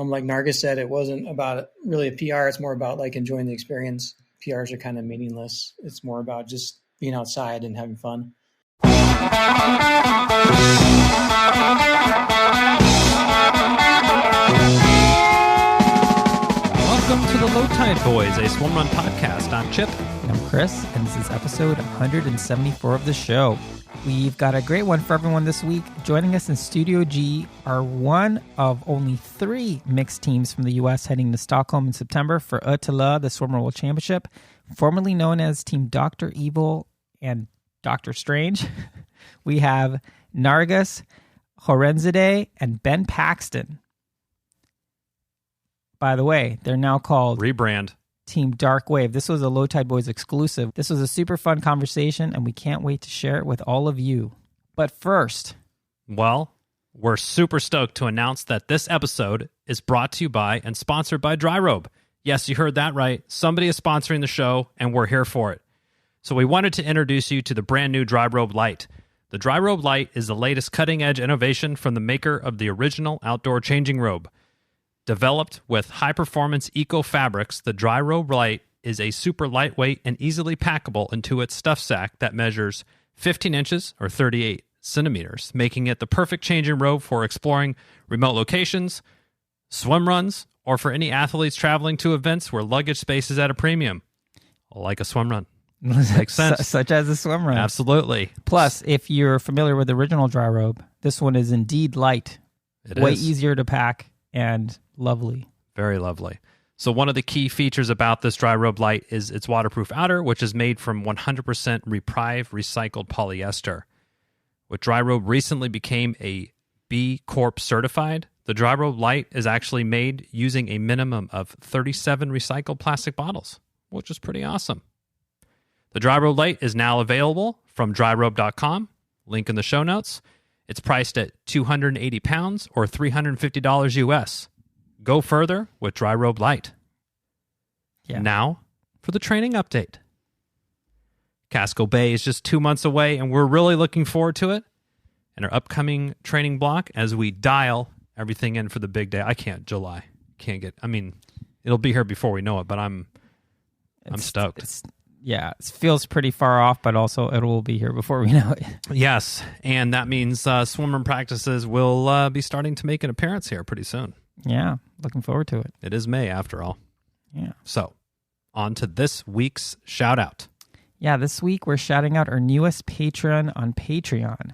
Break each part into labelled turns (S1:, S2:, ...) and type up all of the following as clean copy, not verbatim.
S1: Like Nargus said, it wasn't about really a PR. It's more about like enjoying the experience. PRs are kind of meaningless. It's more about just being outside and having fun.
S2: Welcome to the Low Tide Boys, a Swimrun podcast. I'm Chip.
S3: And I'm Chris, and this is episode 174 of the show. We've got a great one for everyone this week. Joining us in Studio G are one of only 3 mixed teams from the U.S. heading to Stockholm in September for ÖTILLÖ, the Swimrun World Championship, formerly known as Team Dr. Evil and Dr. Strange. We have Nargus, Harounzadeh, and Ben Paxton. By the way, they're now called
S2: Rebrand.
S3: Team Därk Wäve. This was a Low Tide Boys exclusive. This was a super fun conversation, and we can't wait to share it with all of you. But first...
S2: Well, we're super stoked to announce that this episode is brought to you by and sponsored by dryrobe. Yes, you heard that right. Somebody is sponsoring the show, and we're here for it. So we wanted to introduce you to the brand new dryrobe Lite. The dryrobe Lite is the latest cutting-edge innovation from the maker of the original outdoor changing robe. Developed with high-performance eco-fabrics, the dryrobe Lite is a super lightweight and easily packable into its stuff sack that measures 15 inches or 38 centimeters, making it the perfect changing robe for exploring remote locations, swim runs, or for any athletes traveling to events where luggage space is at a premium, like a swim run. Makes sense.
S3: Such as a swim run.
S2: Absolutely.
S3: Plus, if you're familiar with the original dryrobe, this one is indeed light.
S2: It
S3: Way
S2: is.
S3: easier to pack and lovely.
S2: Very lovely. So one of the key features about this dryrobe Lite is its waterproof outer, which is made from 100% Reprieve recycled polyester. With dryrobe recently became a B Corp certified, the dryrobe Lite is actually made using a minimum of 37 recycled plastic bottles, which is pretty awesome. The dryrobe Lite is now available from dryrobe.com, link in the show notes. It's priced at £280 or $350 US. Go further with dryrobe Lite.
S3: Yeah.
S2: Now for the training update. Casco Bay is just 2 months away, and we're really looking forward to it and our upcoming training block as we dial everything in for the big day. I can't July. It'll be here before we know it, but I'm stoked.
S3: Yeah, it feels pretty far off, but also it will be here before we know it.
S2: Yes, and that means swimrun practices will be starting to make an appearance here pretty soon.
S3: Yeah, looking forward to it.
S2: It is May, after all.
S3: Yeah.
S2: So, on to this week's shout-out.
S3: Yeah, this week we're shouting out our newest patron on Patreon,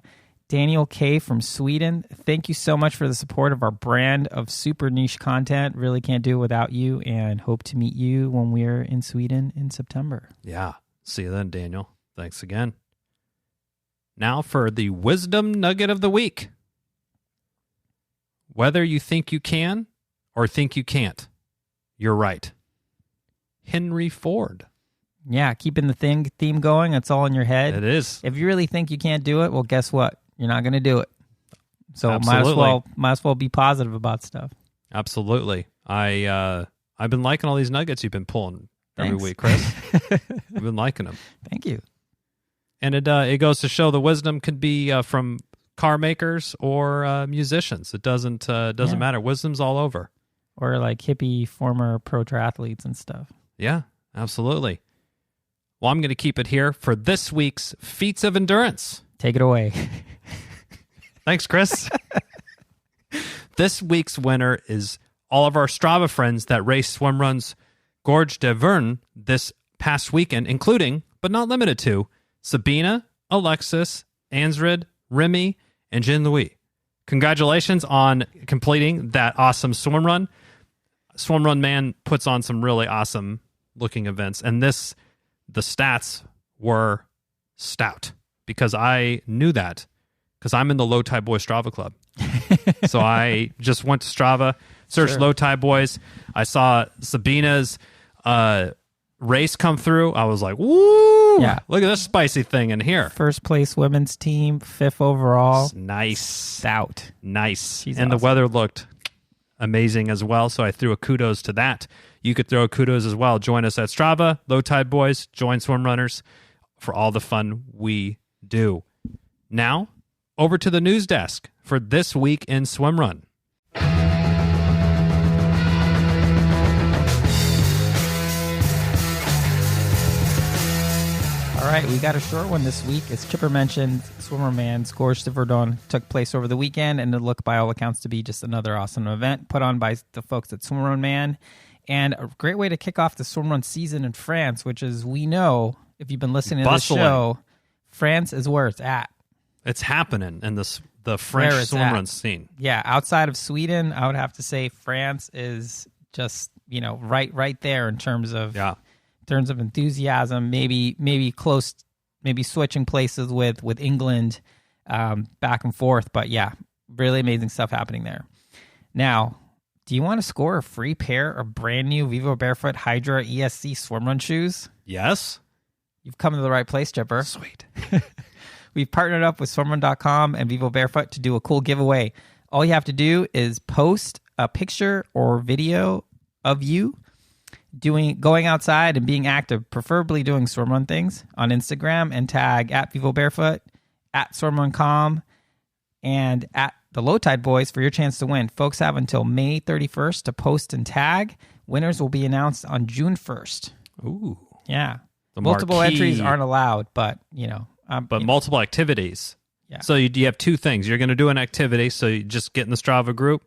S3: Daniel K. from Sweden. Thank you so much for the support of our brand of super niche content. Really can't do it without you, and hope to meet you when we're in Sweden in September.
S2: Yeah. See you then, Daniel. Thanks again. Now for the wisdom nugget of the week. Whether you think you can or think you can't, you're right. Henry Ford.
S3: Yeah, keeping the theme going. It's all in your head.
S2: It is.
S3: If you really think you can't do it, well, guess what? You're not going to do it. So
S2: Absolutely.
S3: might as well be positive about stuff.
S2: Absolutely. I've been liking all these nuggets you've been pulling every
S3: Thanks.
S2: week, Chris. I've been liking them.
S3: Thank you.
S2: And it goes to show the wisdom could be from car makers or musicians. It doesn't matter. Wisdom's all over.
S3: Or like hippie former pro triathletes and stuff.
S2: Yeah, absolutely. Well, I'm going to keep it here for this week's Feats of Endurance.
S3: Take it away.
S2: Thanks, Chris. This week's winner is all of our Strava friends that raced Swimrun's Gorge de Verne this past weekend, including, but not limited to, Sabina, Alexis, Ansrid, Remy, and Jean-Louis. Congratulations on completing that awesome swim run. Swimrun Man puts on some really awesome looking events, and the stats were stout because I knew that because I'm in the Low Tide Boys Strava Club. So I just went to Strava, searched Low Tide Boys. I saw Sabina's race come through. I was like, woo!
S3: Yeah.
S2: Look at this spicy thing in here.
S3: First place women's team, 5th overall.
S2: Nice.
S3: Stout.
S2: Nice.
S3: She's
S2: and
S3: awesome.
S2: the weather looked amazing as well, so I threw a kudos to that. You could throw a kudos as well. Join us at Strava, Low Tide Boys, join Swim Runners for all the fun we do. Now, over to the news desk for This Week in Swimrun.
S3: right, we got a short one this week. As Chipper mentioned, Swimrun Man's Gorge de Verdun took place over the weekend, and it looked by all accounts to be just another awesome event put on by the folks at Swimrun Man, and a great way to kick off the swimrun season in France, which is, we know, if you've been listening to the show, France is where it's at.
S2: It's happening in the French swimrun scene.
S3: Yeah, outside of Sweden, I would have to say France is just, right there in terms of enthusiasm, maybe close, maybe switching places with England back and forth. But yeah, really amazing stuff happening there. Now, do you want to score a free pair of brand new Vivo Barefoot Hydra ESC swimrun shoes?
S2: Yes.
S3: You've come to the right place, Chipper.
S2: Sweet.
S3: We've partnered up with swimrun.com and Vivo Barefoot to do a cool giveaway. All you have to do is post a picture or video of you going outside and being active, preferably doing swimrun things on Instagram, and tag at Vivo Barefoot, at swimrun.com, and at the Low Tide Boys for your chance to win. Folks have until May 31st to post and tag. Winners will be announced on June 1st.
S2: Ooh.
S3: Yeah.
S2: The
S3: multiple
S2: marquee
S3: entries aren't allowed, but,
S2: multiple activities.
S3: Yeah.
S2: So you have two things. You're going to do an activity, so you just get in the Strava group,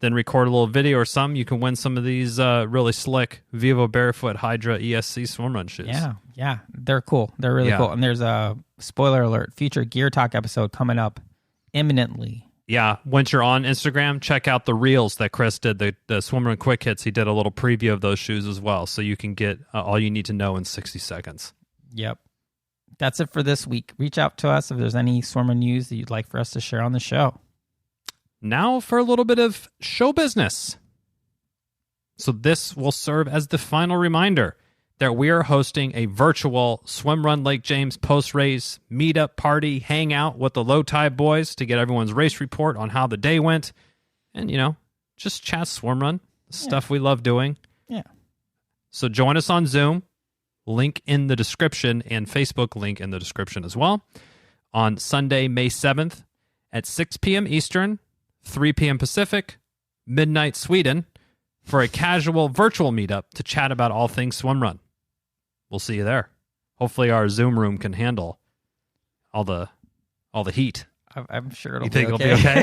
S2: then record a little video or something. You can win some of these really slick Vivo Barefoot Hydra ESC swimrun shoes.
S3: Yeah. They're cool. They're really cool. And there's a spoiler alert, future Gear Talk episode coming up imminently.
S2: Yeah, once you're on Instagram, check out the reels that Chris did, the Swimrun Quick Hits. He did a little preview of those shoes as well, so you can get all you need to know in 60 seconds.
S3: Yep. That's it for this week. Reach out to us if there's any swimrun news that you'd like for us to share on the show.
S2: Now for a little bit of show business. So this will serve as the final reminder that we are hosting a virtual Swimrun Lake James post-race meetup party hangout with the Low Tide Boys to get everyone's race report on how the day went. And, just chat swimrun, stuff we love doing.
S3: Yeah.
S2: So join us on Zoom, link in the description, and Facebook link in the description as well, on Sunday, May 7th at 6 p.m. Eastern, 3 p.m. Pacific, midnight Sweden, for a casual virtual meetup to chat about all things swimrun. We'll see you there. Hopefully our Zoom room can handle all the heat.
S3: I'm sure it'll
S2: you think
S3: be okay.
S2: It'll be okay?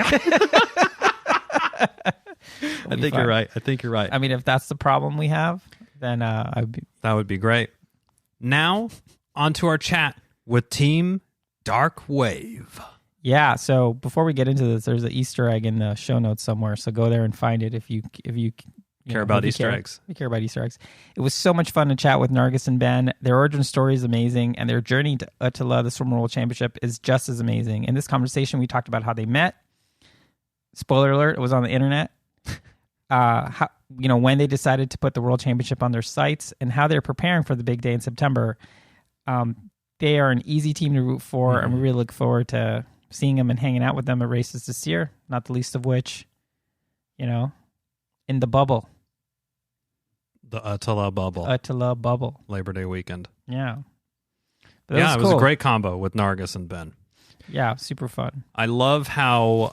S2: I think you're right.
S3: I mean, if that's the problem we have, then
S2: that would be great. Now, on to our chat with Team Därk Wäve.
S3: Yeah, so before we get into this, there's an Easter egg in the show notes somewhere, so go there and find it if you
S2: care about Easter eggs.
S3: We care about Easter eggs. It was so much fun to chat with Nargus and Ben. Their origin story is amazing, and their journey to ÖTILLÖ, the Swimrun World Championship, is just as amazing. In this conversation, we talked about how they met. Spoiler alert, it was on the internet. How, when they decided to put the World Championship on their sites, and how they're preparing for the big day in September. They are an easy team to root for, and we really look forward to seeing them and hanging out with them at races this year, not the least of which, in the bubble.
S2: The ÖTILLÖ bubble.
S3: ÖTILLÖ bubble.
S2: Labor Day weekend.
S3: Yeah.
S2: It was a great combo with Nargus and Ben.
S3: Yeah, super fun.
S2: I love how,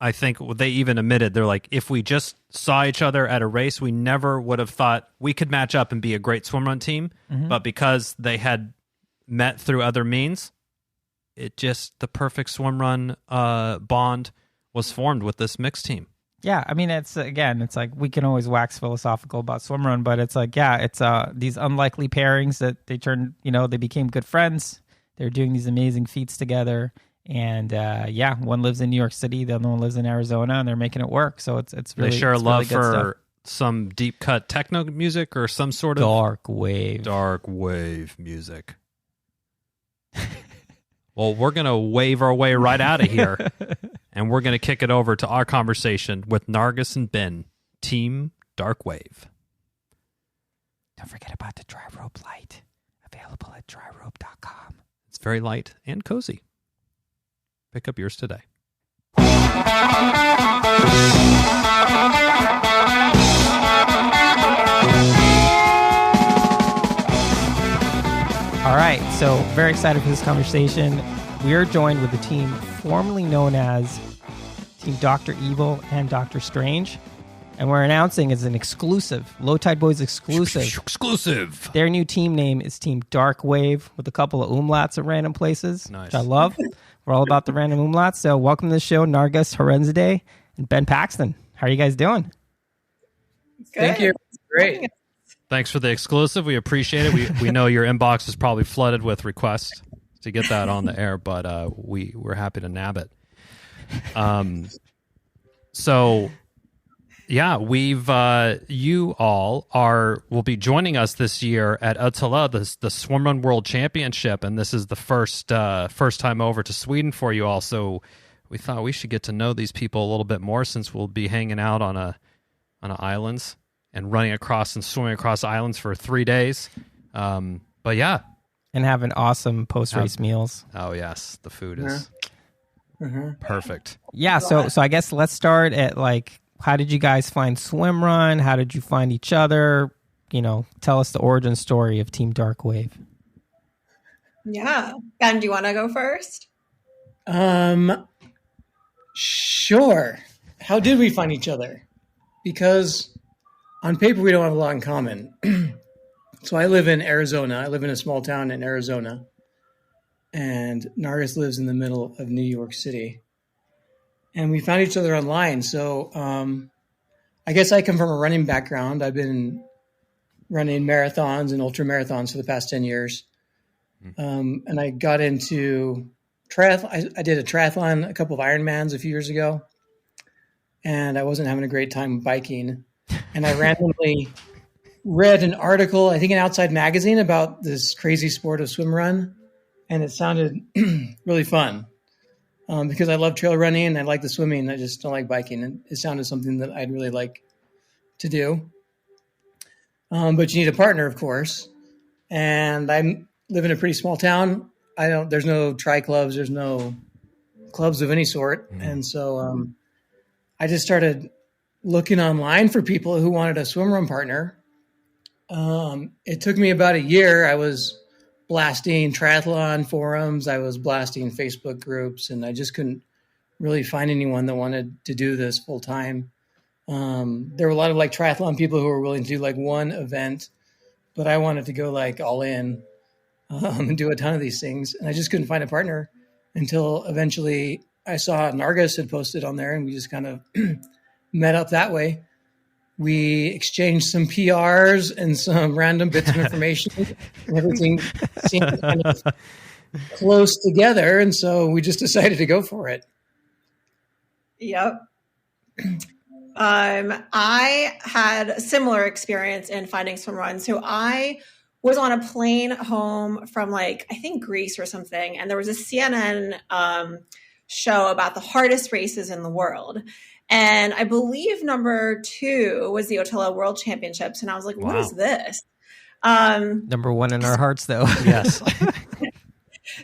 S2: I think they even admitted, they're like, if we just saw each other at a race, we never would have thought we could match up and be a great swimrun team. Mm-hmm. But because they had met through other means, the perfect swimrun bond was formed with this mixed team.
S3: Yeah, I mean, it's like we can always wax philosophical about swimrun, but it's like, it's these unlikely pairings that they turned, they became good friends. They're doing these amazing feats together. And one lives in New York City, the other one lives in Arizona, and they're making it work. So it's really,
S2: they share a love
S3: really
S2: for some deep cut techno music or some sort of
S3: dark wave
S2: music. Well, we're gonna wave our way right out of here, and we're gonna kick it over to our conversation with Nargus and Ben, Team Därk Wäve.
S3: Don't forget about the dryrobe Lite, available at dryrobe.com.
S2: It's very light and cozy. Pick up yours today.
S3: All right, so very excited for this conversation. We are joined with the team formerly known as Team Dr. Evil and Dr. Strange. And we're announcing as an exclusive, Low Tide Boyz exclusive.
S2: Exclusive.
S3: Their new team name is Team Därk Wäve with a couple of umlauts at random places,
S2: Nice.
S3: which I love. We're all about the random umlauts. So welcome to the show, Nargus, Harounzadeh, and Ben Paxton. How are you guys doing?
S4: Good.
S1: Thank you. Great.
S2: Thanks for the exclusive. We appreciate it. We know your inbox is probably flooded with requests to get that on the air, but we're happy to nab it. So yeah, you all will be joining us this year at ÖTILLÖ, the Swimrun World Championship, and this is the first time over to Sweden for you all. So we thought we should get to know these people a little bit more, since we'll be hanging out on islands and running across and swimming across islands for 3 days. But yeah,
S3: And having awesome post-race meals.
S2: oh yes, the food is perfect.
S3: Yeah, so I guess let's start at how did you guys find Swimrun? How did you find each other? Tell us the origin story of Team Därk Wäve.
S4: Yeah. Ben, do you want to go first?
S1: Sure. How did we find each other? Because on paper, we don't have a lot in common. So I live in Arizona. I live in a small town in Arizona. And Nargus lives in the middle of New York City. And we found each other online. So I guess I come from a running background. I've been running marathons and ultra marathons for the past 10 years. And I got into triathlon. I did a triathlon, a couple of Ironmans a few years ago. And I wasn't having a great time biking. And I randomly read an article, I think in Outside Magazine, about this crazy sport of swim run. And it sounded really fun. Because I love trail running and I like the swimming. I just don't like biking. And it sounded something that I'd really like to do. But you need a partner, of course. And I live in a pretty small town. There's no tri clubs. There's no clubs of any sort. And so I just started looking online for people who wanted a swim run partner. It took me about a year. I was blasting triathlon forums. I was blasting Facebook groups, and I just couldn't really find anyone that wanted to do this full time. There were a lot of triathlon people who were willing to do one event, but I wanted to go all in and do a ton of these things. And I just couldn't find a partner until eventually I saw Nargus had posted on there, and we just kind of met up that way. We exchanged some PRs and some random bits of information, and everything seemed kind of close together. And so we just decided to go for it.
S4: Yep. I had a similar experience in finding swim runs. So I was on a plane home from I think Greece or something. And there was a CNN show about the hardest races in the world. And I believe number 2 was the ÖTILLÖ World Championships. And I was like, what is this?
S3: Number 1 in our hearts, though.
S2: Yes.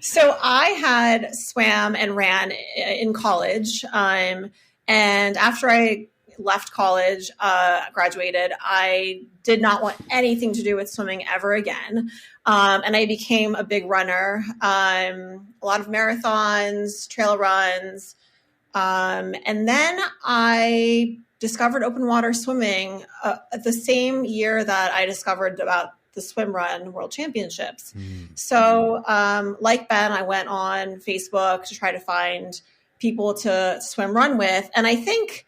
S4: So I had swam and ran in college. And after I left college, graduated, I did not want anything to do with swimming ever again. And I became a big runner, a lot of marathons, trail runs. And then I discovered open water swimming the same year that I discovered about the Swimrun World Championships. So like Ben, I went on Facebook to try to find people to swim run with. And I think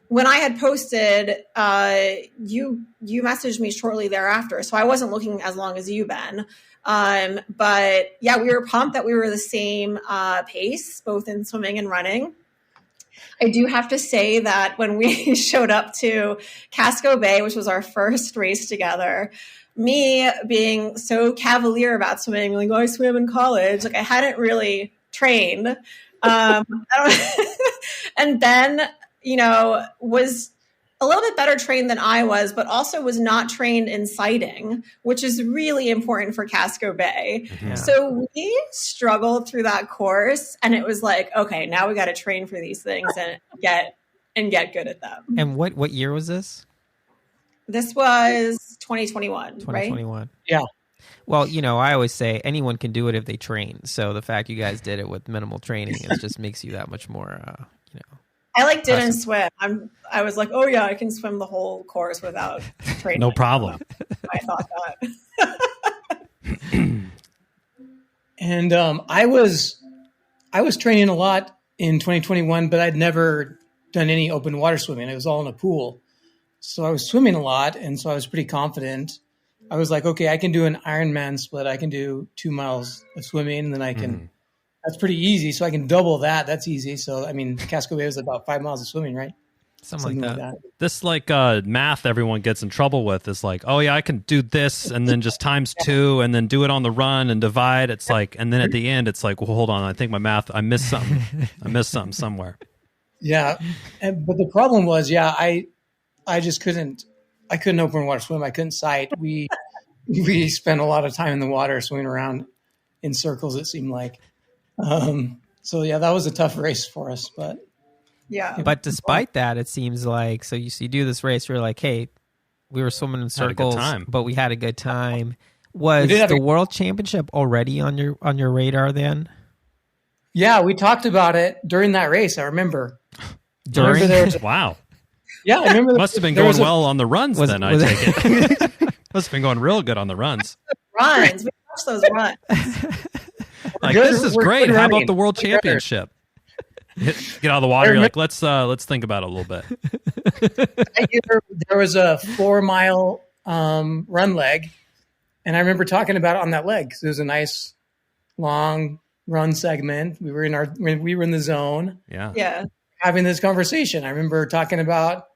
S4: when I had posted, you messaged me shortly thereafter. So I wasn't looking as long as you, Ben. But yeah, we were pumped that we were the same pace, both in swimming and running. I do have to say that when we showed up to Casco Bay, which was our first race together, me being so cavalier about swimming, I swam in college, I hadn't really trained. And Ben, was a little bit better trained than I was, but also was not trained in sighting, which is really important for Casco Bay. Yeah. So we struggled through that course, and it was okay, now we got to train for these things and get good at them.
S3: And what year was this?
S4: This was 2021,
S3: 2021.
S4: Right?
S1: Yeah.
S3: Well, I always say anyone can do it if they train. So the fact you guys did it with minimal training, it just makes you that much more,
S4: didn't swim. I was like, oh yeah, I can swim the whole course without training.
S2: No problem.
S4: I thought that.
S1: And I was training a lot in 2021, but I'd never done any open water swimming. It was all in a pool. So I was swimming a lot, and so I was pretty confident. I was like, okay, I can do an Ironman split. I can do 2 miles of swimming, and then I can that's pretty easy. So I can double that. That's easy. So, I mean, Casco Bay was about 5 miles of swimming, right?
S3: Something like that.
S2: This math everyone gets in trouble with is like, oh yeah, I can do this and then just times 2 and then do it on the run and divide. It's like, and then at the end, it's like, well, hold on. I think my math, I missed something. I missed something somewhere.
S1: Yeah. But the problem was, I just couldn't open water swim. I couldn't sight. We spent a lot of time in the water swimming around in circles, it seemed like. So yeah, that was a tough race for us, but
S4: yeah.
S3: But despite that, it seems like, so you do this race, you're like, hey, we were swimming in circles, but we had a good time. Was the World Championship already on your radar then?
S1: Yeah, we talked about it during that race. I remember.
S2: Wow.
S1: Yeah, I remember.
S2: Must have been going well on the runs then, I take it. Must have been going real good on the runs.
S4: Runs. We watched those runs.
S2: Like, this is great. How about the World Championship? Get out of the water. You're like, let's think about it a little bit.
S1: There was a 4 mile run leg, and I remember talking about it on that leg because it was a nice long run segment. We were in the zone.
S4: Yeah.
S1: Having this conversation. I remember talking about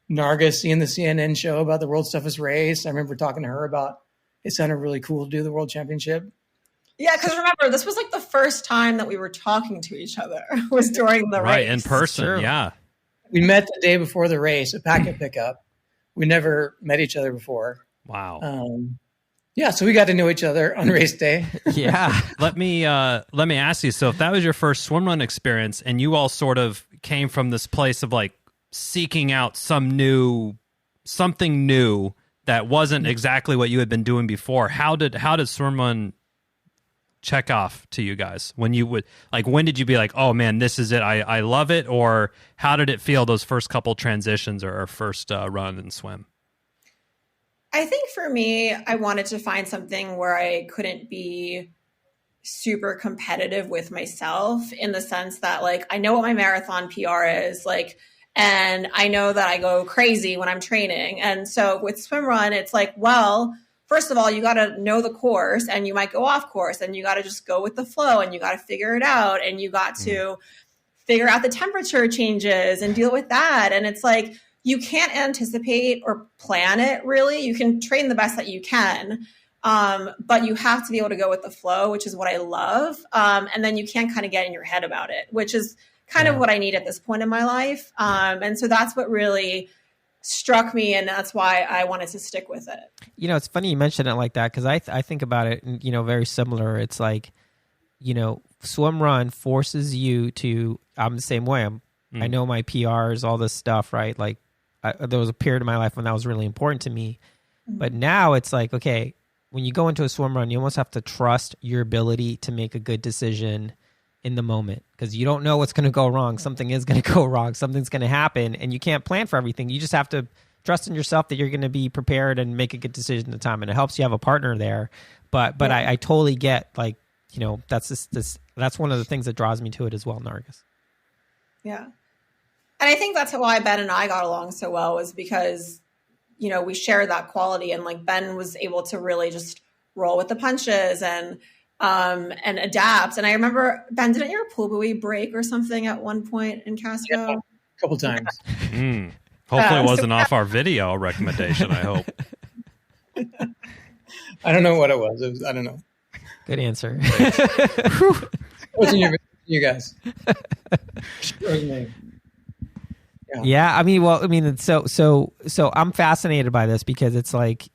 S1: Nargus seeing the CNN show about the world's toughest race. I remember talking to her about it sounded really cool to do the World Championship.
S4: Yeah, because remember, this was like the first time that we were talking to each other was during the race.
S2: Right, in person, yeah.
S1: We met the day before the race, a packet pickup. We never met each other before.
S2: Wow.
S1: Yeah, so we got to know each other on race day.
S3: Yeah.
S2: Let me ask you, so if that was your first swim run experience and you all sort of came from this place of like seeking out something new that wasn't exactly what you had been doing before, how did swim run check off to you guys when you would when did you be like, oh man, this is it, I love it? Or how did it feel those first couple transitions or first run and swim?
S4: I think for me, I wanted to find something where I couldn't be super competitive with myself in the sense that like I know what my marathon PR is like, and I know that I go crazy when I'm training. And so with swim run, it's like, well, first of all, you got to know the course and you might go off course and you got to just go with the flow and you got to figure it out and you got to figure out the temperature changes and deal with that. And it's like, you can't anticipate or plan it really. You can train the best that you can, but you have to be able to go with the flow, which is what I love. And then you can't kind of get in your head about it, which is kind of what I need at this point in my life. And so that's what really struck me, and that's why I wanted to stick with it.
S3: You know, it's funny you mention it like that because I think about it, you know, very similar. It's like, you know, swim run forces you to, I'm the same way. I know my PRs, all this stuff, right? Like there was a period in my life when that was really important to me. But now it's like, okay, when you go into a swim run, you almost have to trust your ability to make a good decision in the moment because you don't know what's going to go wrong. Something is going to go wrong. Something's going to happen and you can't plan for everything. You just have to trust in yourself that you're going to be prepared and make a good decision at the time. And it helps you have a partner there. But I totally get like, you know, that's one of the things that draws me to it as well, Nargus.
S4: Yeah. And I think that's why Ben and I got along so well was because, you know, we shared that quality and like Ben was able to really just roll with the punches and adapt. And I remember, Ben, didn't your pool buoy break or something at one point in Casco?
S1: Yeah, a couple times.
S2: Hopefully it wasn't off our video recommendation, I hope.
S1: I don't know what it was. I don't know.
S3: Good answer.
S1: It wasn't you guys. It was me.
S3: Yeah, I mean, so I'm fascinated by this because it's like,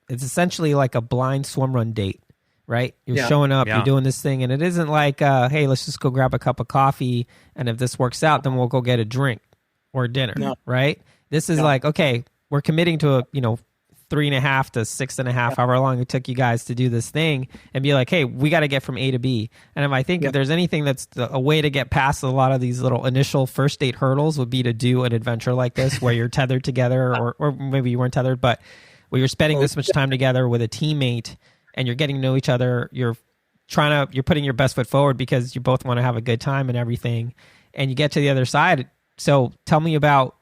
S3: it's essentially like a blind swim run date. Right? You're showing up, you're doing this thing, and it isn't like, hey, let's just go grab a cup of coffee, and if this works out, then we'll go get a drink or dinner, right? This is like, okay, we're committing to 3.5 to 6.5, however long it took you guys to do this thing, and be like, hey, we got to get from A to B. And if I think if there's anything that's a way to get past a lot of these little initial first date hurdles would be to do an adventure like this where you're tethered together, or maybe you weren't tethered, but where you're spending this much time together with a teammate and you're getting to know each other. You're putting your best foot forward because you both want to have a good time and everything. And you get to the other side. So tell me about,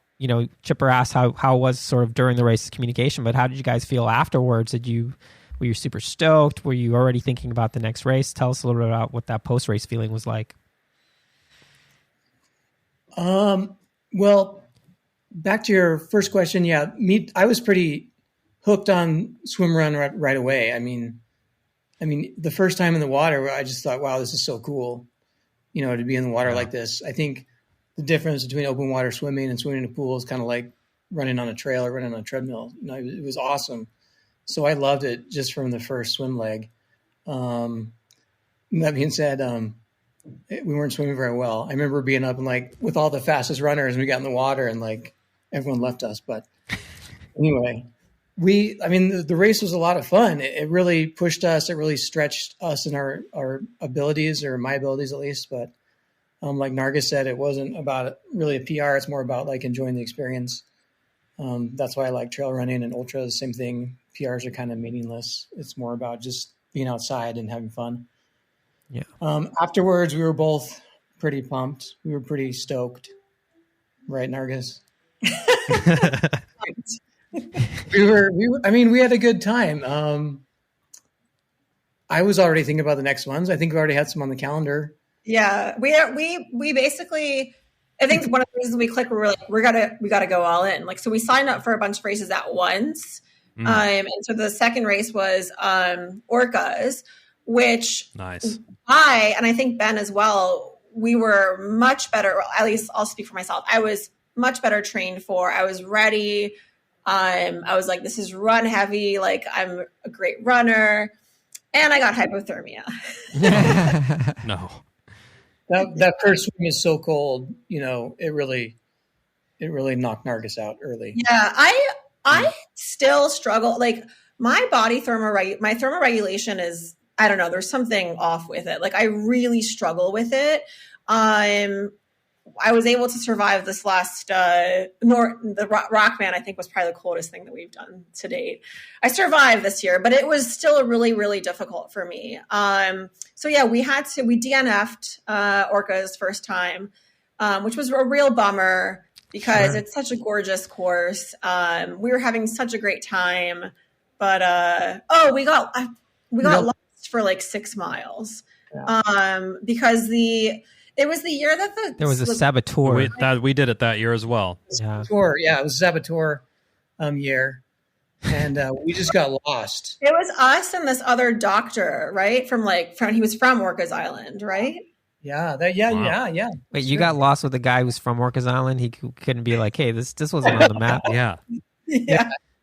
S3: Chipper asked how was sort of during the race communication, but how did you guys feel afterwards? Were you super stoked? Were you already thinking about the next race? Tell us a little bit about what that post-race feeling was like.
S1: Well, back to your first question. Yeah, I was pretty hooked on swim run right away. I mean, the first time in the water, I just thought, wow, this is so cool, to be in the water like this. I think the difference between open water swimming and swimming in a pool is kind of like running on a trail or running on a treadmill. It was awesome. So I loved it just from the first swim leg. That being said, we weren't swimming very well. I remember being up and with all the fastest runners, and we got in the water and everyone left us. But anyway, the race was a lot of fun. It really pushed us. It really stretched us in our abilities, or my abilities at least. But like Nargus said, it wasn't about really a PR. It's more about enjoying the experience. That's why I like trail running and ultras. Same thing. PRs are kind of meaningless. It's more about just being outside and having fun.
S3: Yeah.
S1: Afterwards, we were both pretty pumped. We were pretty stoked. Right, Nargus? We had a good time. I was already thinking about the next ones. I think we already had some on the calendar.
S4: Yeah, we basically, I think one of the reasons we clicked, we were like, we gotta go all in. So we signed up for a bunch of races at once. And so the second race was Orcas, which
S2: nice.
S4: I think Ben as well, we were much better, at least I'll speak for myself. I was much better trained for. I was ready. I was like, this is run heavy. I'm a great runner. And I got hypothermia.
S2: No.
S1: That first swim is so cold, it really knocked Nargus out early.
S4: Yeah, I still struggle. My body my thermoregulation is, I don't know, there's something off with it. I really struggle with it. I was able to survive this last, the Rockman, I think, was probably the coldest thing that we've done to date. I survived this year, but it was still really, really difficult for me. So yeah, we DNF'd Orcas first time, which was a real bummer because it's such a gorgeous course. We were having such a great time, but we got lost for 6 miles because it was the year that
S3: there was a saboteur.
S2: We did it that year as well.
S1: Saboteur, it was a saboteur year, and we just got lost.
S4: It was us and this other doctor, right? He was from Orcas Island, right?
S1: Yeah,
S2: Wow.
S1: yeah.
S3: Wait, you got lost with a guy who's from Orcas Island? He couldn't be like, hey, this wasn't on the map.
S1: Yeah,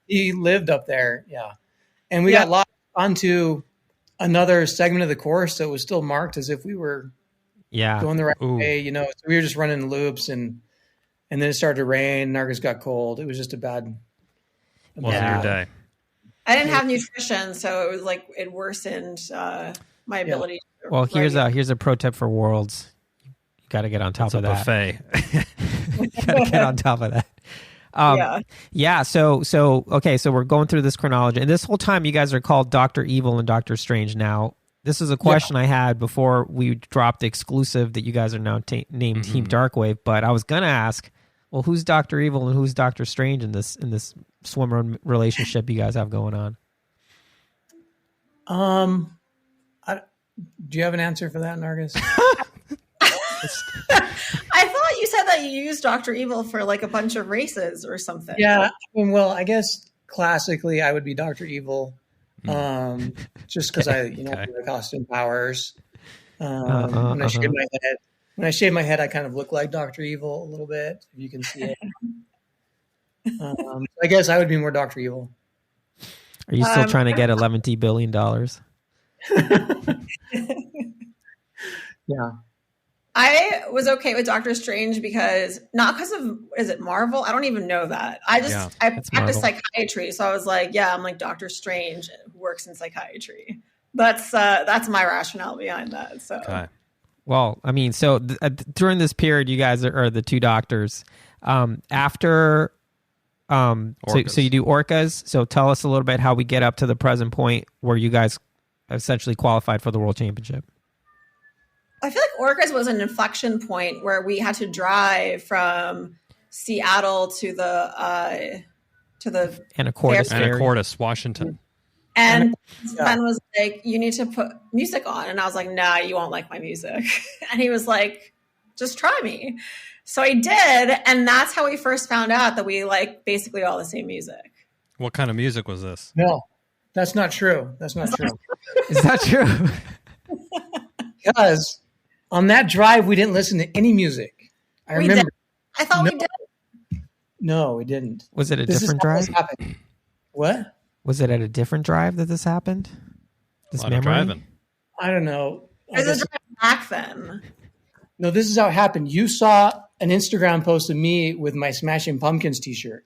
S1: he lived up there. Yeah, and we got lost onto another segment of the course that was still marked as if we were going the right way. So we were just running loops, and then it started to rain. Nargus got cold. It was just a bad.
S2: Wasn't your day.
S4: I didn't have nutrition, so it was it worsened my ability.
S3: Well, here's a pro tip for Worlds. You got to get on top of that.
S2: Buffet.
S3: You got to get on top of that. So okay, so we're going through this chronology, and this whole time you guys are called Dr. Evil and Dr. Strange. Now, this is a question I had before we dropped the exclusive that you guys are now named Team Därk Wäve, but I was gonna ask, well, who's Dr. Evil and who's Dr. Strange in this swimrun relationship you guys have going on?
S1: Do you have an answer for that, Nargus?
S4: I thought you said that you used Dr. Evil for a bunch of races or something.
S1: Yeah, well, I guess classically I would be Dr. Evil, just because I the costume powers. When I shave my head, I kind of look like Dr. Evil a little bit. If you can see it. I guess I would be more Dr. Evil.
S3: Are you still trying to get $11 billion?
S1: Yeah.
S4: I was okay with Doctor Strange because not because of, is it Marvel? I don't even know that. I practice
S3: Marvel.
S4: psychiatry, so I was like, yeah, I'm like Doctor Strange who works in psychiatry. That's my rationale behind that. So,
S2: Okay.
S3: Well, I mean, so during this period, you guys are the two doctors. After, so you do orcas. So tell us a little bit how we get up to the present point where you guys essentially qualified for the World Championship.
S4: I feel like orcas was an inflection point where we had to drive from Seattle to the
S2: Anacortes, Washington.
S4: And Ben was like, you need to put music on. And I was like, nah, you won't like my music. And he was like, just try me. So I did. And that's how we first found out that we like basically all the same music.
S2: What kind of music was this?
S1: No, that's not true. That's not true.
S3: Is that true?
S1: Because on that drive, we didn't listen to any music. I remember.
S4: I thought we did.
S1: No, we didn't.
S3: Was it a different drive?
S1: What?
S3: Was it at a different drive that this happened? This
S2: A lot of driving.
S1: I don't know.
S4: It was a drive back then.
S1: No, this is how it happened. You saw an Instagram post of me with my Smashing Pumpkins t-shirt.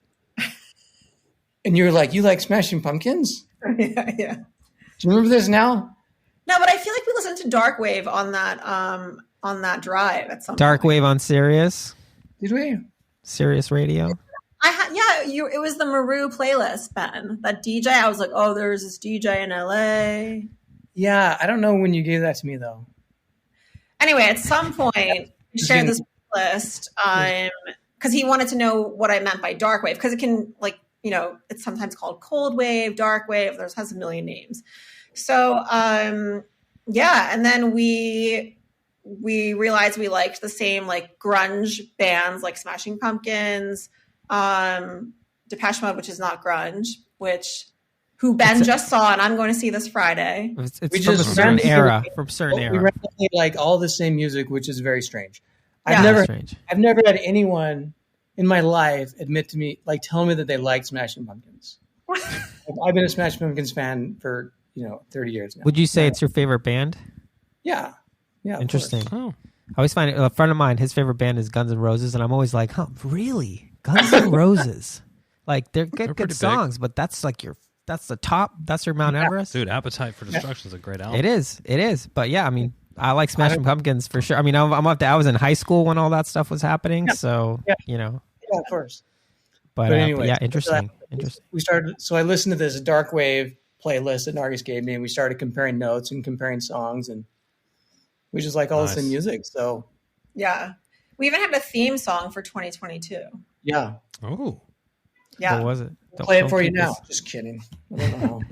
S1: And you were like, you like Smashing Pumpkins?
S4: Yeah.
S1: Do you remember this now?
S4: No, but I feel like we listened to Dark Wave on that drive at some
S3: Dark
S4: point.
S3: Wave on Sirius?
S1: Did we?
S3: Sirius Radio?
S4: It was the Maru playlist, Ben. That DJ, I was like, oh, there's this DJ in LA.
S1: Yeah, I don't know when you gave that to me, though.
S4: Anyway, at some point, we shared this playlist because he wanted to know what I meant by dark wave, because it can, like, you know, it's sometimes called cold wave, dark wave. There's has a million names. So, and then we realized we liked the same, like, grunge bands, like Smashing Pumpkins, Depeche Mode, which is not grunge, who Ben just saw, and I'm going to see this Friday.
S3: It's
S1: We
S3: from a
S1: just
S3: certain
S1: randomly-
S3: era. From a certain
S1: We
S3: era.
S1: randomly like all the same music, which is very strange.
S4: Yeah.
S3: Strange.
S1: I've never had anyone in my life admit to me, like, tell me that they like Smashing Pumpkins. Like, I've been a Smashing Pumpkins fan for 30 years now.
S3: Would you say it's your favorite band?
S1: Yeah. Of
S3: Interesting.
S2: Oh,
S3: I always find a friend of mine, his favorite band is Guns N' Roses, and I'm always like, huh, really? Guns N' Roses? Like, they're
S2: pretty
S3: good
S2: big.
S3: songs, but that's like that's the top, that's your Mount Everest?
S2: dude, Appetite for Destruction is a great album.
S3: It is. But yeah, I mean, I like Smashing Pumpkins for sure. I mean, I was in high school when all that stuff was happening, so,
S1: Yeah, of course.
S3: But
S1: anyway,
S3: yeah, interesting.
S1: We started, so I listened to this Dark Wave playlist that Nargus gave me, and we started comparing notes and comparing songs, and we just like all the same music. So
S4: Yeah. We even had a theme song for 2022.
S1: yeah,
S2: Oh,
S4: Yeah.
S3: What was it?
S1: I'll play it
S3: Don't
S1: for you
S3: keep
S1: now.
S3: us-
S1: Just kidding. I don't know.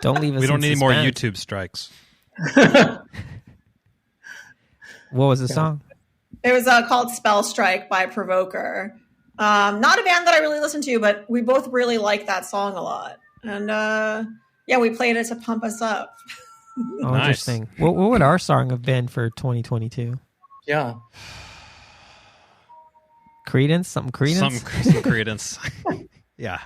S3: Don't leave us
S2: we don't
S3: in
S2: need any more
S3: suspense.
S2: YouTube strikes.
S3: What was the song?
S4: It was called Spell Strike by Provoker. Not a band that I really listen to, but we both really like that song a lot. And we played it to pump us up.
S3: Oh,
S2: Nice.
S3: interesting. What would our song have been for 2022?
S1: Yeah.
S3: Credence? Something Credence?
S2: Some Credence. Yeah,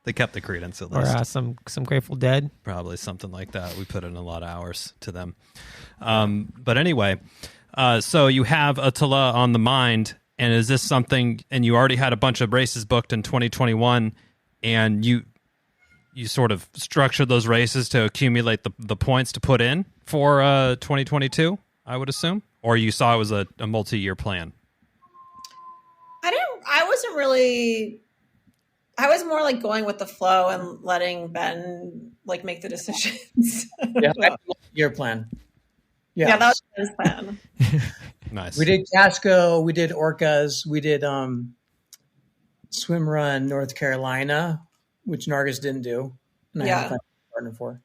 S2: they kept the Credence at
S3: Or
S2: least.
S3: some Grateful Dead?
S2: Probably something like that. We put in a lot of hours to them. But anyway, so you have ÖTILLÖ on the mind, and is this something? And you already had a bunch of races booked in 2021, and you sort of structured those races to accumulate the points to put in for 2022, I would assume, or you saw it was a multi-year plan.
S4: I was more like going with the flow and letting Ben like make the decisions.
S1: Yeah. Your plan.
S4: Yeah, that was Ben's plan.
S2: Nice.
S1: We did Casco, we did Orcas, we did Swimrun North Carolina, which Nargus didn't do, and I had to find a partner for.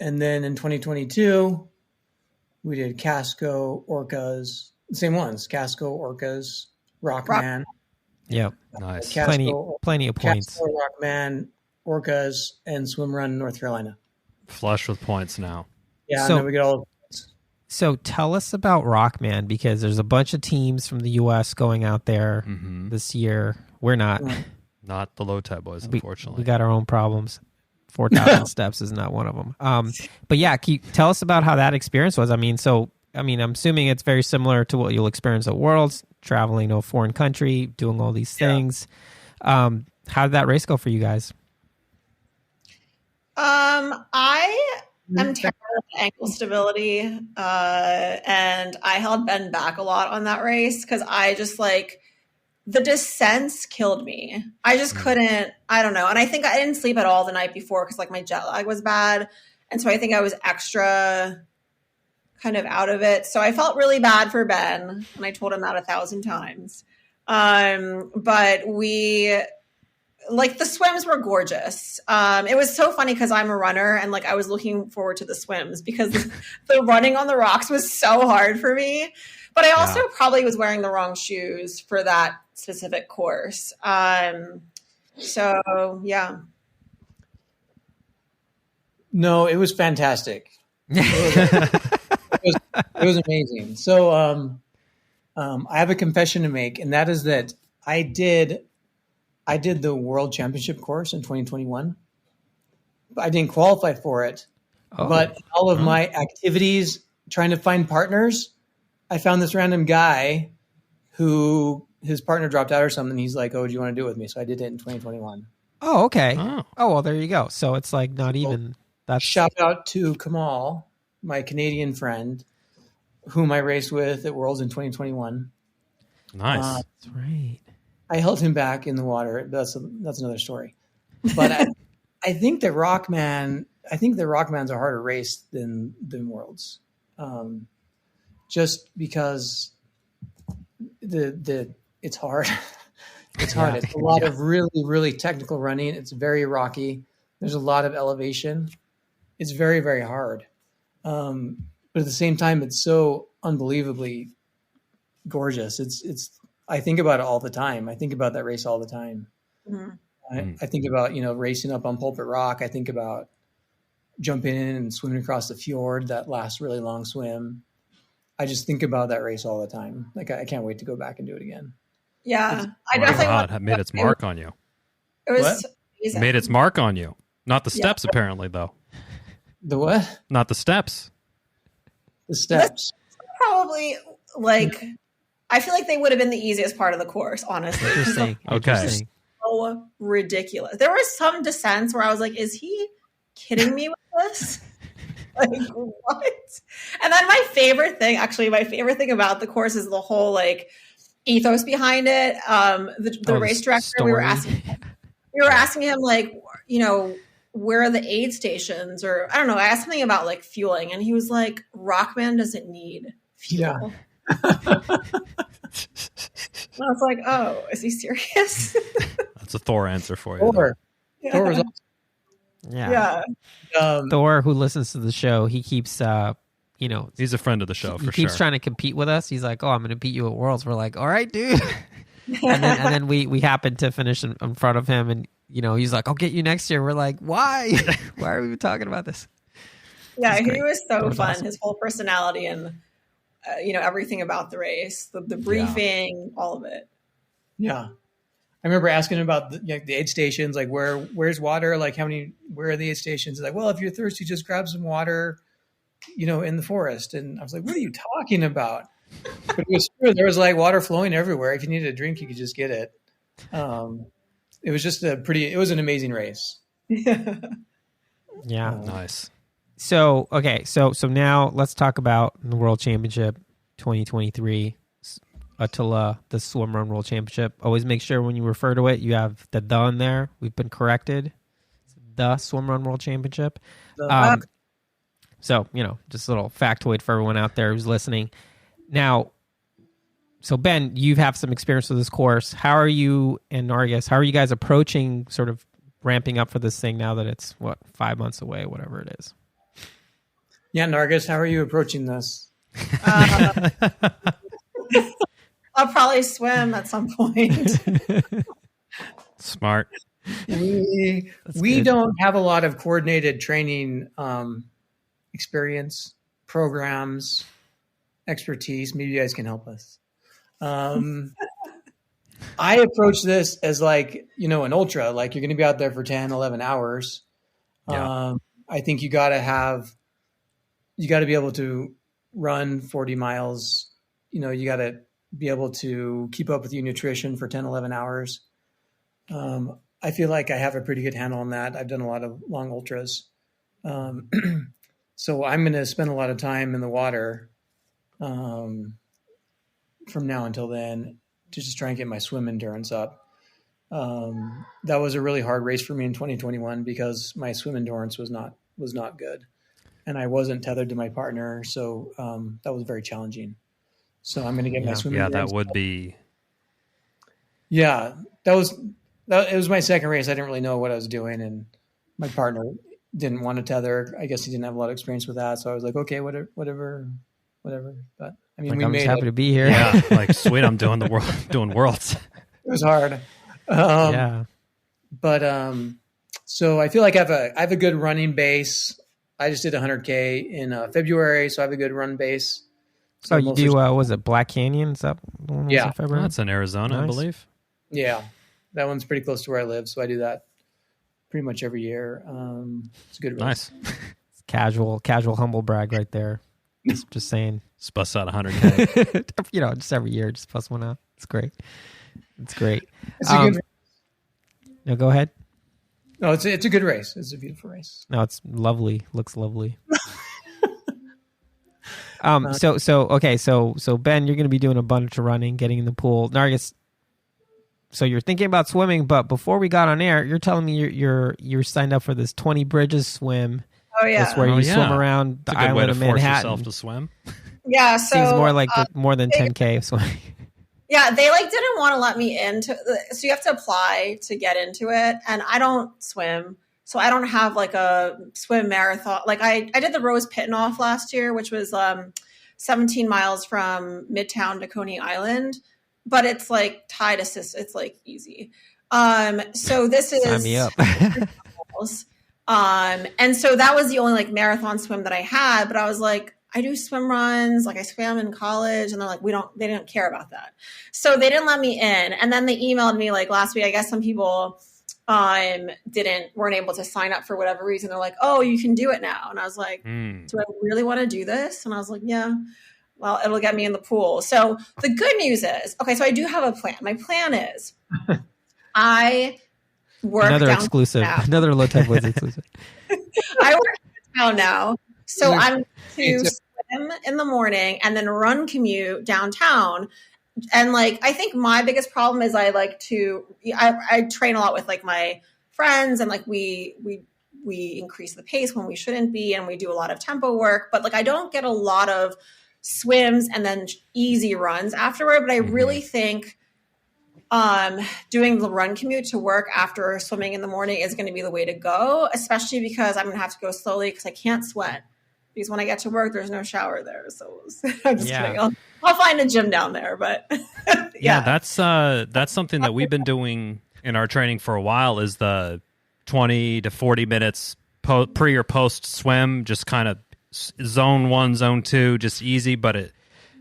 S1: And then in 2022, we did Casco, Orcas, the same ones: Casco, Orcas, Rockman,
S3: Yep.
S2: Nice.
S1: Casco,
S3: Plenty of points.
S1: Casco, Rockman, Orcas, and Swimrun North Carolina.
S2: Flush with points now.
S1: Yeah,
S3: So-
S1: and then we get all.
S3: So tell us about Rockman, because there's a bunch of teams from the U.S. going out there this year. We're not.
S2: Not the Low Tide Boys, unfortunately.
S3: We got our own problems. 4,000 steps is not one of them. But yeah, tell us about how that experience was. I mean, so I mean, I'm assuming it's very similar to what you'll experience at Worlds, traveling to a foreign country, doing all these things. How did that race go for you guys?
S4: I am terrible at ankle stability, and I held Ben back a lot on that race because I just like the descents killed me. I just couldn't. I don't know, and I think I didn't sleep at all the night before because like my jet lag was bad, and so I think I was extra kind of out of it. So I felt really bad for Ben, and I told him that 1,000 times. But we. Like the swims were gorgeous. It was so funny because I'm a runner and like I was looking forward to the swims because the running on the rocks was so hard for me. But I also probably was wearing the wrong shoes for that specific course. So yeah.
S1: No, it was fantastic. It was amazing. So I have a confession to make, and that is that I did the World Championship course in 2021. I didn't qualify for it, but all of my activities trying to find partners, I found this random guy who his partner dropped out or something. He's like, "Oh, do you want to do it with me?" So I did it in 2021.
S3: Oh, okay. Oh, well, there you go. So it's like not even that.
S1: Shout out to Kamal, my Canadian friend, whom I raced with at Worlds in 2021.
S2: Nice.
S3: That's right.
S1: I held him back in the water. That's another story. But I think the Rockmans are harder race than Worlds, just because it's hard. It's hard. It's a lot of really, really technical running. It's very rocky. There's a lot of elevation. It's very, very hard. But at the same time, it's so unbelievably gorgeous. I think about it all the time. I think about that race all the time. Mm-hmm. I think about, racing up on Pulpit Rock. I think about jumping in and swimming across the fjord, that last really long swim. I just think about that race all the time. Like, I can't wait to go back and do it again.
S4: Yeah. I definitely
S2: made its mark on you.
S4: It was amazing.
S2: Made its mark on you. Not the steps, apparently, though.
S1: The what?
S2: Not the steps.
S1: The steps.
S4: That's probably, I feel like they would have been the easiest part of the course, honestly.
S3: Interesting.
S2: Okay.
S4: So ridiculous. There were some descents where I was like, is he kidding me with this? Like, what? And then my favorite thing about the course is the whole ethos behind it. The race director,
S3: story.
S4: we were asking him where are the aid stations, or I don't know. I asked something about fueling, and he was like, Rockman doesn't need fuel.
S1: Yeah.
S4: And I was like, oh, is he serious?
S2: That's a Thor answer for you.
S1: Thor was awesome.
S3: Yeah. Thor, who listens to the show, he keeps,
S2: he's a friend of the show for sure.
S3: He keeps trying to compete with us. He's like, oh, I'm going to beat you at Worlds. We're like, all right, dude. and then we happened to finish in front of him, and he's like, I'll get you next year. We're like, why? Why are we talking about this?
S4: Yeah, he was so fun. Awesome. His whole personality and everything about the race, the briefing, all of it.
S1: Yeah. I remember asking him about the aid stations, like where's water? Like where are the aid stations? He's like, well, if you're thirsty, just grab some water, in the forest. And I was like, what are you talking about? But it was true. There was water flowing everywhere. If you needed a drink, you could just get it. It was just it was an amazing race.
S3: Yeah.
S2: Nice.
S3: So, okay. So now let's talk about the World Championship 2023, ÖTILLÖ, the Swimrun World Championship. Always make sure when you refer to it, you have the in there. We've been corrected. The Swimrun World Championship. So, just a little factoid for everyone out there who's listening. Now, so Ben, you have some experience with this course. How are you and Nargus, how are you guys approaching sort of ramping up for this thing now that it's 5 months away, whatever it is?
S1: Yeah, Nargus, how are you approaching this?
S4: I'll probably swim at some point.
S2: Smart.
S1: We don't have a lot of coordinated training experience, programs, expertise. Maybe you guys can help us. I approach this as an ultra, you're going to be out there for 10, 11 hours. Yeah. I think you got to be able to run 40 miles, you got to be able to keep up with your nutrition for 10, 11 hours. I feel like I have a pretty good handle on that. I've done a lot of long ultras. So I'm going to spend a lot of time in the water from now until then to just try and get my swim endurance up. That was a really hard race for me in 2021 because my swim endurance was not good, and I wasn't tethered to my partner. So that was very challenging. So I'm going to get my swim endurance
S2: that would
S1: up.
S2: be.
S1: Yeah, it was my second race. I didn't really know what I was doing, and my partner didn't want to tether. I guess he didn't have a lot of experience with that. So I was like, okay, whatever. But I mean,
S3: I'm just happy to be here.
S2: Yeah, like sweet. I'm doing doing worlds.
S1: It was hard. But so I feel like I have a good running base. I just did 100K in February, so I have a good run base. So
S3: you do, was it Black Canyon? Is that the one
S1: Yeah.
S3: in February?
S2: That's in Arizona,
S3: Nice.
S2: I believe.
S1: Yeah, that one's pretty close to where I live, so I do that pretty much every year. It's a good race.
S2: Nice.
S3: It's casual, humble brag right there. Just saying.
S2: Just bust out 100K.
S3: Just every year, just plus one out. It's great. It's great.
S1: It's a good race.
S3: No, go ahead.
S1: No, it's a good race. It's a beautiful race.
S3: No, it's lovely. Looks lovely. So Ben, you're going to be doing a bunch of running, getting in the pool. Nargus, so you're thinking about swimming, but before we got on air, you're telling me you're signed up for this 20 Bridges swim.
S4: Oh yeah.
S3: That's where you swim around the
S2: It's a good way
S3: island
S2: to
S3: of
S2: force
S3: Manhattan.
S2: yourself to swim.
S4: Yeah. So
S3: Seems more like more than 10K of swimming.
S4: yeah, they didn't want to let me into. So you have to apply to get into it, and I don't swim, so I don't have like a swim marathon. Like I did the Rose Pitinoff last year, which was 17 miles from Midtown to Coney Island, but it's like tide assist. It's like easy. So this is
S3: Sign me up.
S4: And so that was the only like marathon swim that I had, but I was like, I do swim runs, like I swam in college, and they're like, they didn't care about that. So they didn't let me in. And then they emailed me like last week. I guess some people weren't able to sign up for whatever reason. They're like, oh, you can do it now. And I was like, do I really want to do this? And I was like, yeah, well, it'll get me in the pool. So the good news is, okay, so I do have a plan. My plan is I work
S3: Another exclusive,
S4: now.
S3: another low tech Boyz exclusive.
S4: I work downtown now. So I'm to swim in the morning and then run commute downtown. And like, I think my biggest problem is I train a lot with like my friends, and like we increase the pace when we shouldn't be, and we do a lot of tempo work, but like I don't get a lot of swims and then easy runs afterward. But I really think doing the run commute to work after swimming in the morning is going to be the way to go, especially because I'm going to have to go slowly because I can't sweat. Because when I get to work, there's no shower there. So I'm just kidding. I'll find a gym down there, but
S2: yeah, that's something that we've been doing in our training for a while, is the 20 to 40 minutes pre or post swim, just kind of zone 1, zone 2, just easy, but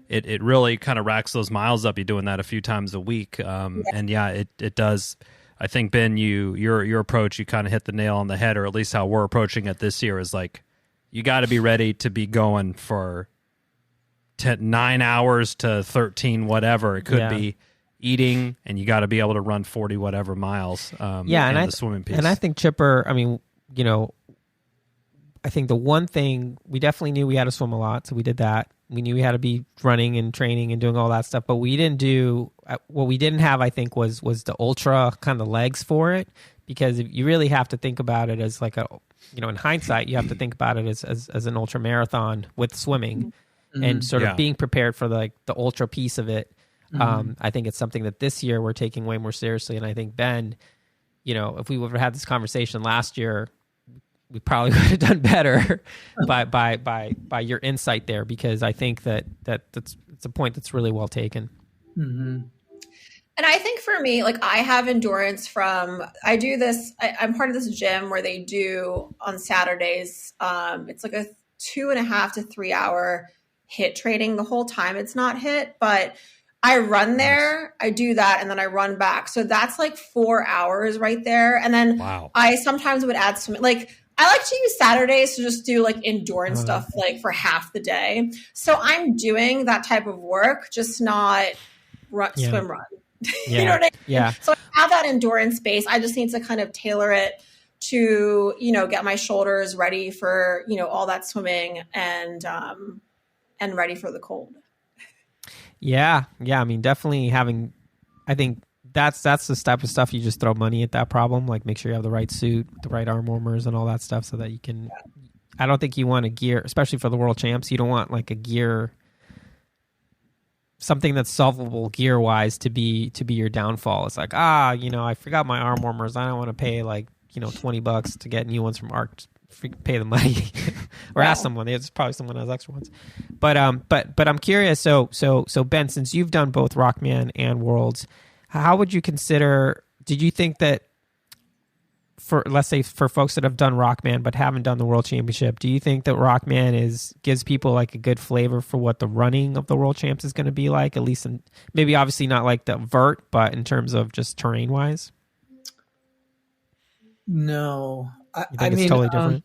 S2: it really kind of racks those miles up. You're doing that a few times a week. And yeah, it does. I think, Ben, your approach, you kind of hit the nail on the head, or at least how we're approaching it this year, is like, you got to be ready to be going for 9 hours to 13, whatever. It could be eating, and you got to be able to run 40 whatever miles. And the swimming piece.
S3: And I think Chipper, I mean, I think the one thing, we definitely knew we had to swim a lot, so we did that. We knew we had to be running and training and doing all that stuff, but what we didn't have, I think, was the ultra kind of legs for it, because you really have to think about it as like in hindsight, you have to think about it as an ultra marathon with swimming and sort of being prepared for the ultra piece of it. I think it's something that this year we're taking way more seriously. And I think, Ben, if we would have had this conversation last year, we probably would have done better by your insight there, because I think that's a point that's really well taken.
S1: Mm-hmm.
S4: And I think for me, like I have endurance I'm part of this gym where they do on Saturdays. It's like a 2.5 to 3 hour HIIT training the whole time. It's not HIIT, but I run there, I do that, and then I run back. So that's like 4 hours right there. And then I sometimes would add some, like I like to use Saturdays to just do like endurance stuff, like for half the day. So I'm doing that type of work, just not swim run.
S3: Yeah.
S4: You know what I mean?
S3: Yeah.
S4: So I have that endurance base. I just need to kind of tailor it to, get my shoulders ready for, all that swimming and ready for the cold.
S3: Yeah. Yeah. I mean, definitely I think that's the type of stuff you just throw money at that problem. Like make sure you have the right suit, the right arm warmers and all that stuff so that you can, I don't think you want a gear, especially for the world champs. You don't want like a gear, something that's solvable gear wise to be your downfall. It's like, I forgot my arm warmers. I don't want to pay like, $20 to get new ones from ARC. Pay the money or ask someone. There's probably someone has extra ones. But I'm curious. So Ben, since you've done both Rockman and Worlds, how would you consider, did you think that let's say for folks that have done Rockman but haven't done the World Championship, do you think that Rockman gives people like a good flavor for what the running of the World Champs is going to be like, at least maybe obviously not like the vert, but in terms of just terrain wise?
S1: No,
S3: I mean, it's totally different.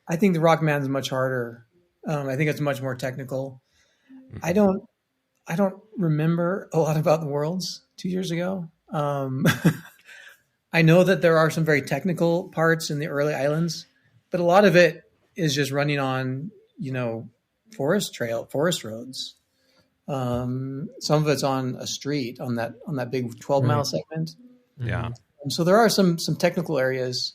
S1: I think the Rockman is much harder. I think it's much more technical. I don't remember a lot about the Worlds 2 years ago. I know that there are some very technical parts in the early islands, but a lot of it is just running on, forest roads. Some of it's on a street on that big 12-mile segment.
S2: Yeah.
S1: So there are some technical areas,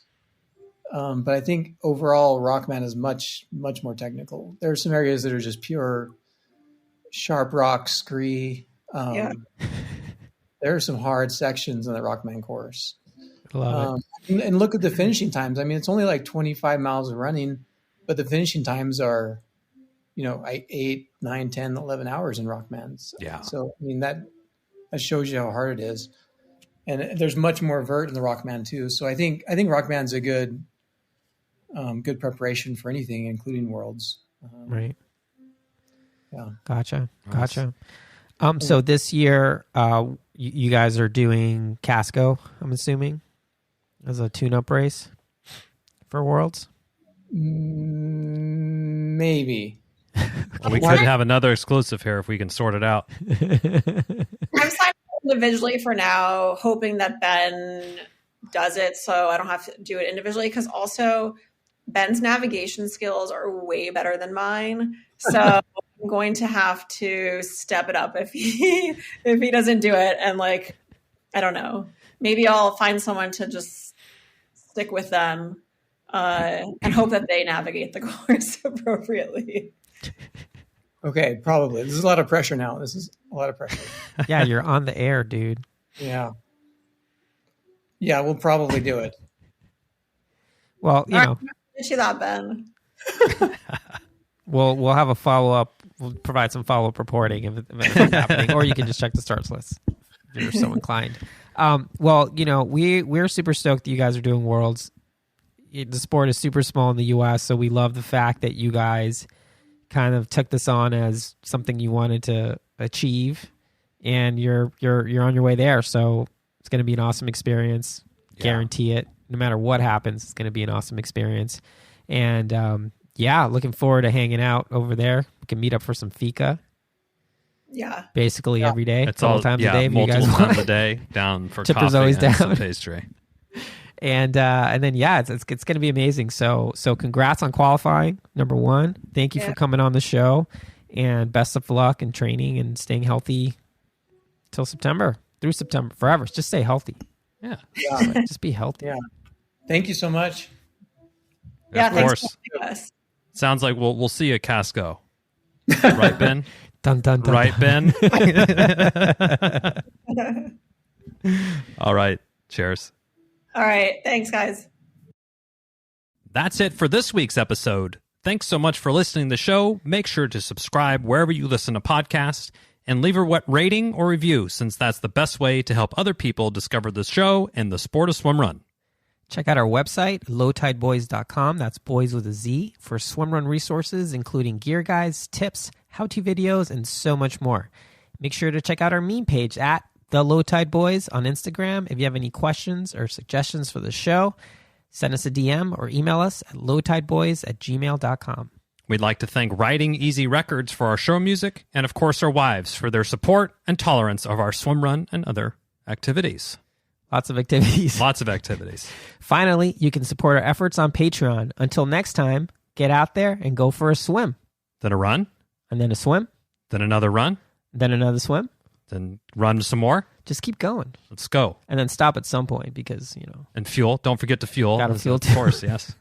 S1: but I think overall Rockman is much, much more technical. There are some areas that are just pure sharp rock scree. There are some hard sections in the Rockman course.
S3: Love it.
S1: And look at the finishing times. I mean, it's only like 25 miles of running, but the finishing times are, 8, 9, 10, 11 hours in Rockmans.
S2: Yeah.
S1: So, I mean, that shows you how hard it is. And there's much more vert in the Rockman too. So I think Rockman's a good preparation for anything, including Worlds.
S3: Right.
S1: Yeah.
S3: Gotcha.
S2: Nice.
S3: So this year, you guys are doing Casco, I'm assuming, as a tune-up race for Worlds?
S1: Maybe.
S2: Well, we could have another exclusive here if we can sort it out.
S4: I'm signing individually for now, hoping that Ben does it so I don't have to do it individually, because also Ben's navigation skills are way better than mine. So I'm going to have to step it up if he doesn't do it. And like, I don't know, maybe I'll find someone to just stick with them and hope that they navigate the course appropriately.
S1: Okay, probably. This is a lot of pressure now. This is a lot of pressure.
S3: Yeah, you're on the air, dude.
S1: Yeah. Yeah, we'll probably do it.
S3: Well,
S4: Get you that, Ben.
S3: we'll have a follow-up. We'll provide some follow-up reporting if it's happening, or you can just check the starts list if you're so inclined. We're super stoked that you guys are doing Worlds. The sport is super small in the U.S., so we love the fact that you guys kind of took this on as something you wanted to achieve, and you're on your way there. So it's going to be an awesome experience. Guarantee it. No matter what happens, it's going to be an awesome experience. And looking forward to hanging out over there. We can meet up for some fika.
S4: Yeah.
S3: Basically every day.
S2: It's all
S3: times a day.
S2: Multiple times a day down for
S3: Tipper's
S2: coffee
S3: always
S2: and
S3: down.
S2: some pastry.
S3: And then it's going to be amazing. So congrats on qualifying, number one. Thank you for coming on the show, and best of luck in training and staying healthy till September, through September, forever. Just stay healthy.
S2: Yeah.
S3: Just be healthy.
S1: Yeah. Thank you so much.
S4: Yeah,
S2: of
S4: thanks
S2: course.
S4: for having us.
S2: Sounds like we'll see you at Casco. Right, Ben?
S3: Dun, dun, dun,
S2: Right, Ben? All right. Cheers.
S4: All right. Thanks, guys.
S2: That's it for this week's episode. Thanks so much for listening to the show. Make sure to subscribe wherever you listen to podcasts and leave a rating or review, since that's the best way to help other people discover the show and the sport of swim run.
S3: Check out our website, lowtideboys.com. That's boys with a Z, for swim run resources, including gear guides, tips, how-to videos, and so much more. Make sure to check out our meme page at The Low Tide Boys on Instagram. If you have any questions or suggestions for the show, Send us a DM or email us at lowtideboys@gmail.com.
S2: We'd like to thank Riding Easy Records for our show music, and of course our wives for their support and tolerance of our swim run and other activities.
S3: Lots of activities.
S2: Lots of activities.
S3: Finally, you can support our efforts on Patreon. Until next time, get out there and go for a swim.
S2: Then a run.
S3: And then a swim.
S2: Then another run.
S3: Then another swim.
S2: Then run some more.
S3: Just keep going.
S2: Let's go.
S3: And then stop at some point because,
S2: And fuel. Don't forget to fuel.
S3: Gotta fuel
S2: Of
S3: too.
S2: course, yes.